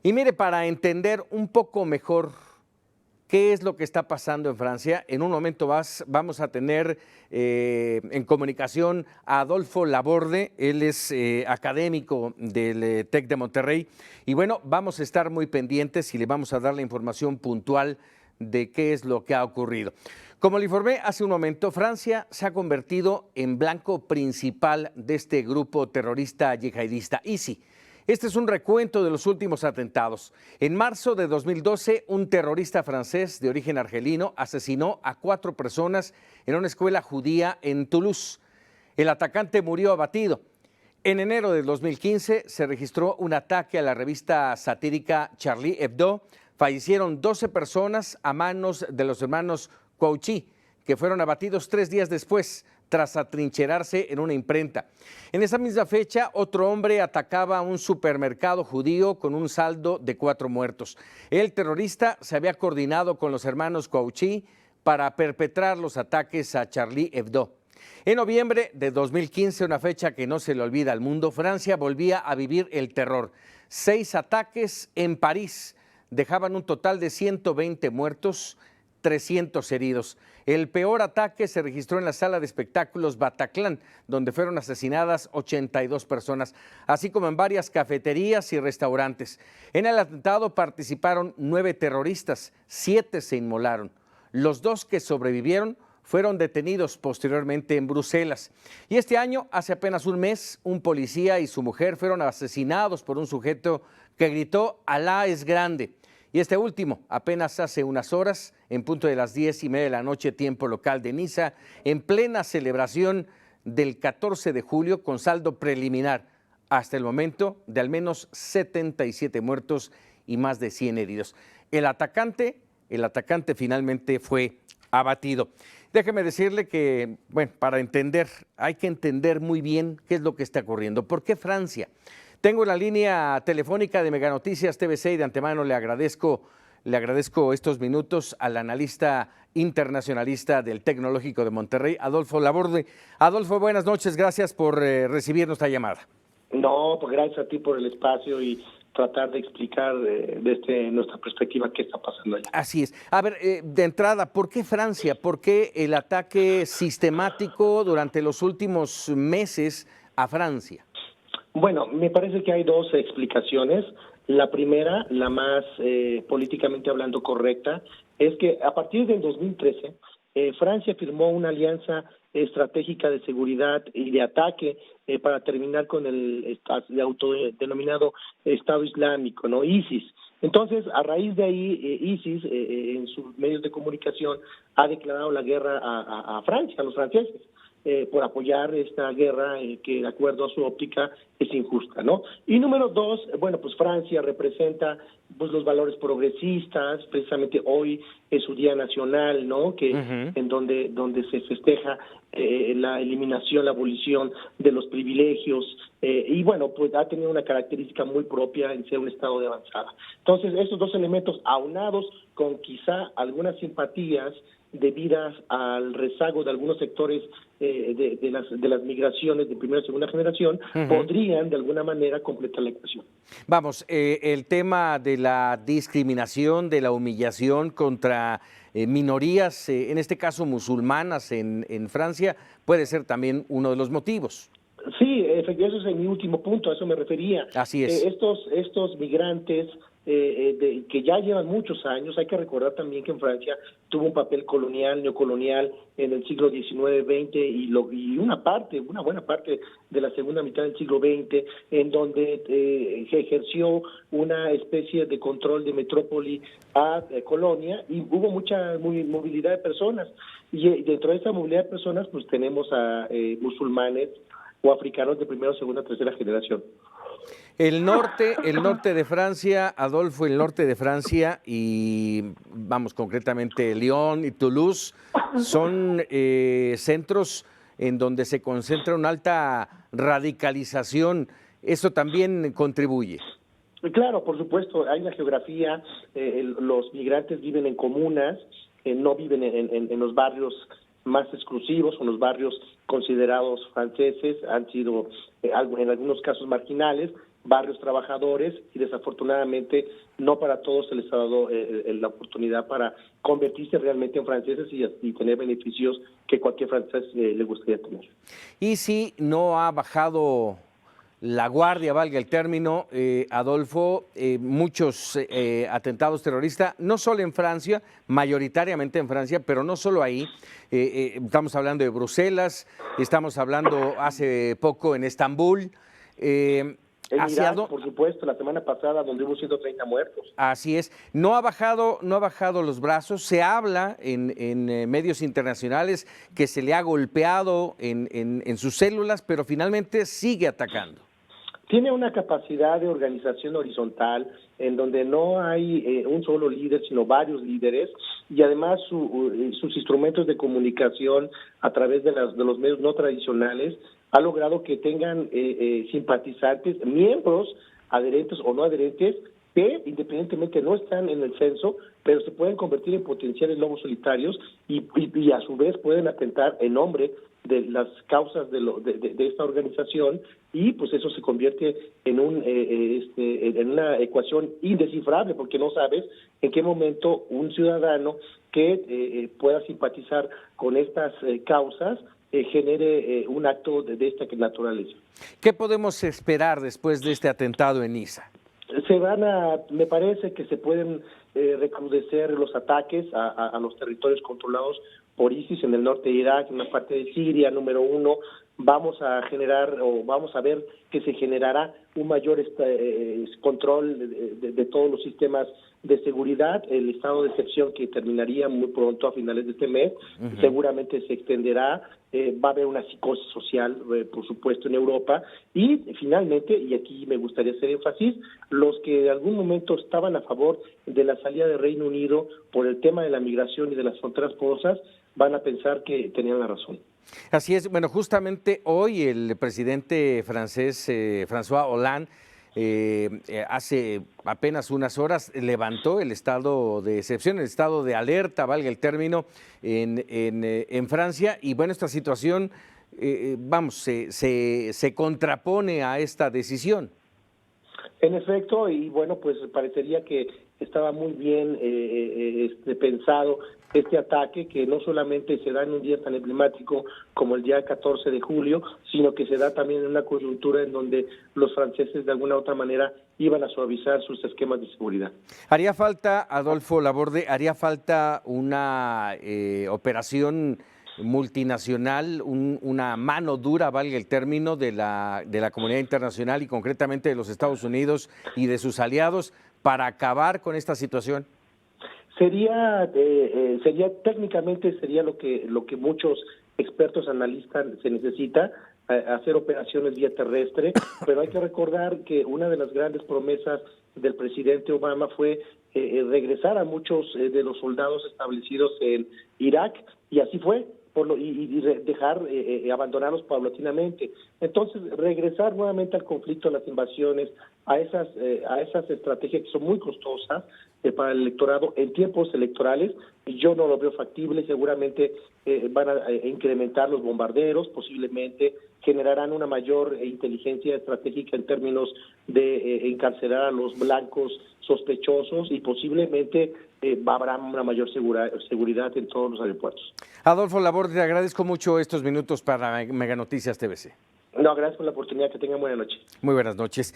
Y mire, para entender un poco mejor qué es lo que está pasando en Francia, en un momento vamos a tener en comunicación a Adolfo Laborde. Él es académico del TEC de Monterrey, y bueno, vamos a estar muy pendientes y le vamos a dar la información puntual de qué es lo que ha ocurrido. Como le informé hace un momento, Francia se ha convertido en blanco principal de este grupo terrorista yihadista ISI. Este es un recuento de los últimos atentados. En marzo de 2012, un terrorista francés de origen argelino asesinó a 4 personas en una escuela judía en Toulouse. El atacante murió abatido. En enero del 2015 se registró un ataque a la revista satírica Charlie Hebdo. Fallecieron 12 personas a manos de los hermanos Kouachi, que fueron abatidos 3 días después, tras atrincherarse en una imprenta. En esa misma fecha, otro hombre atacaba un supermercado judío con un saldo de 4 muertos. El terrorista se había coordinado con los hermanos Kouachi para perpetrar los ataques a Charlie Hebdo. En noviembre de 2015, una fecha que no se le olvida al mundo, Francia volvía a vivir el terror. 6 ataques en París dejaban un total de 120 muertos, 300 heridos. El peor ataque se registró en la sala de espectáculos Bataclan, donde fueron asesinadas 82 personas, así como en varias cafeterías y restaurantes. En el atentado participaron 9 terroristas, 7 se inmolaron. Los 2 que sobrevivieron fueron detenidos posteriormente en Bruselas. Y este año, hace apenas un mes, un policía y su mujer fueron asesinados por un sujeto que gritó "Alá es grande". Y este último, apenas hace unas horas, en punto de las 10:30 de la noche, tiempo local de Niza, en plena celebración del 14 de julio, con saldo preliminar hasta el momento de al menos 77 muertos y más de 100 heridos. El atacante finalmente fue abatido. Déjeme decirle que, bueno, para entender, hay que entender muy bien qué es lo que está ocurriendo. ¿Por qué Francia? Tengo la línea telefónica de Mega Noticias TVC y de antemano le agradezco estos minutos al analista internacionalista del Tecnológico de Monterrey, Adolfo Laborde. Adolfo, buenas noches, gracias por recibir nuestra llamada. No, pues gracias a ti por el espacio y tratar de explicar desde nuestra perspectiva qué está pasando allá. Así es. A ver, de entrada, ¿por qué Francia? ¿Por qué el ataque sistemático durante los últimos meses a Francia? Bueno, me parece que hay 2 explicaciones. La primera, la más políticamente hablando correcta, es que a partir del 2013, Francia firmó una alianza estratégica de seguridad y de ataque para terminar con el autodenominado Estado Islámico, ¿no? ISIS. Entonces, a raíz de ahí, ISIS, en sus medios de comunicación, ha declarado la guerra a Francia, a los franceses. Por apoyar esta guerra que de acuerdo a su óptica es injusta, ¿no? Y número 2, bueno, pues Francia representa pues los valores progresistas. Precisamente hoy es su día nacional, ¿no? Que en donde se festeja la eliminación, la abolición de los privilegios, y bueno, pues ha tenido una característica muy propia en ser un estado de avanzada. Entonces, esos 2 elementos aunados con quizá algunas simpatías debidas al rezago de algunos sectores de las migraciones de primera y segunda generación, podrían de alguna manera completar la ecuación. Vamos, el tema de la discriminación, de la humillación contra minorías, en este caso musulmanas en Francia, puede ser también uno de los motivos. Sí, efectivamente, ese es mi último punto, a eso me refería. Así es. Estos migrantes que ya llevan muchos años, hay que recordar también que en Francia tuvo un papel colonial, neocolonial en el siglo XIX, XX y una buena parte de la segunda mitad del siglo XX, en donde se ejerció una especie de control de metrópoli a colonia y hubo mucha movilidad de personas. Y dentro de esa movilidad de personas, pues tenemos a musulmanes o africanos de primera, segunda, tercera generación. El norte de Francia, Adolfo, el norte de Francia y vamos concretamente Lyon y Toulouse son centros en donde se concentra una alta radicalización. ¿Eso también contribuye? Claro, por supuesto, hay una geografía, los migrantes viven en comunas, no viven en los barrios más exclusivos o los barrios considerados franceses, han sido en algunos casos marginales, barrios trabajadores y desafortunadamente no para todos se les ha dado la oportunidad para convertirse realmente en franceses y tener beneficios que cualquier francés le gustaría tener. Y si no ha bajado la guardia, valga el término, Adolfo, muchos atentados terroristas, no solo en Francia, mayoritariamente en Francia, pero no solo ahí. Estamos hablando de Bruselas, estamos hablando hace poco en Estambul. En Irak, por supuesto, la semana pasada, donde hubo 130 muertos. Así es. No ha bajado los brazos. Se habla en medios internacionales que se le ha golpeado en sus células, pero finalmente sigue atacando. Tiene una capacidad de organización horizontal en donde no hay un solo líder, sino varios líderes, y además sus instrumentos de comunicación a través de los medios no tradicionales ha logrado que tengan simpatizantes, miembros adherentes o no adherentes, que independientemente no están en el censo, pero se pueden convertir en potenciales lobos solitarios y a su vez pueden atentar en nombre de las causas de esta organización, y pues eso se convierte en en una ecuación indescifrable, porque no sabes en qué momento un ciudadano que pueda simpatizar con estas causas genere un acto de esta naturaleza. ¿Qué podemos esperar después de este atentado en Niza? Me parece que se pueden recrudecer los ataques a los territorios controlados por ISIS en el norte de Irak, en la parte de Siria, número uno. Vamos a ver que se generará un mayor control de todos los sistemas de seguridad. El estado de excepción, que terminaría muy pronto a finales de este mes, seguramente se extenderá. Va a haber una psicosis social, por supuesto, en Europa. Y finalmente, y aquí me gustaría hacer énfasis, los que en algún momento estaban a favor de la salida del Reino Unido por el tema de la migración y de las fronteras porosas, van a pensar que tenían la razón. Así es. Bueno, justamente hoy el presidente francés, François Hollande, hace apenas unas horas levantó el estado de excepción, el estado de alerta, valga el término, en Francia. Y bueno, esta situación, se contrapone a esta decisión. En efecto, y bueno, pues parecería que estaba muy bien pensado este ataque, que no solamente se da en un día tan emblemático como el día 14 de julio, sino que se da también en una coyuntura en donde los franceses de alguna u otra manera iban a suavizar sus esquemas de seguridad. Haría falta, Adolfo Laborde, haría falta una operación multinacional, una mano dura, valga el término, de la comunidad internacional y concretamente de los Estados Unidos y de sus aliados para acabar con esta situación. Sería técnicamente lo que muchos expertos analistas se necesita, hacer operaciones vía terrestre, pero hay que recordar que una de las grandes promesas del presidente Obama fue regresar a muchos de los soldados establecidos en Irak, y así fue. Abandonarlos paulatinamente. Entonces, regresar nuevamente al conflicto, a las invasiones, a esas estrategias que son muy costosas para el electorado en tiempos electorales, yo no lo veo factible. Seguramente van a incrementar los bombarderos, posiblemente generarán una mayor inteligencia estratégica en términos de encarcelar a los blancos sospechosos, y posiblemente habrá una mayor seguridad en todos los aeropuertos. Adolfo Laborde, te agradezco mucho estos minutos para Mega Noticias TVC. No, gracias por la oportunidad, que tengan buena noche. Muy buenas noches.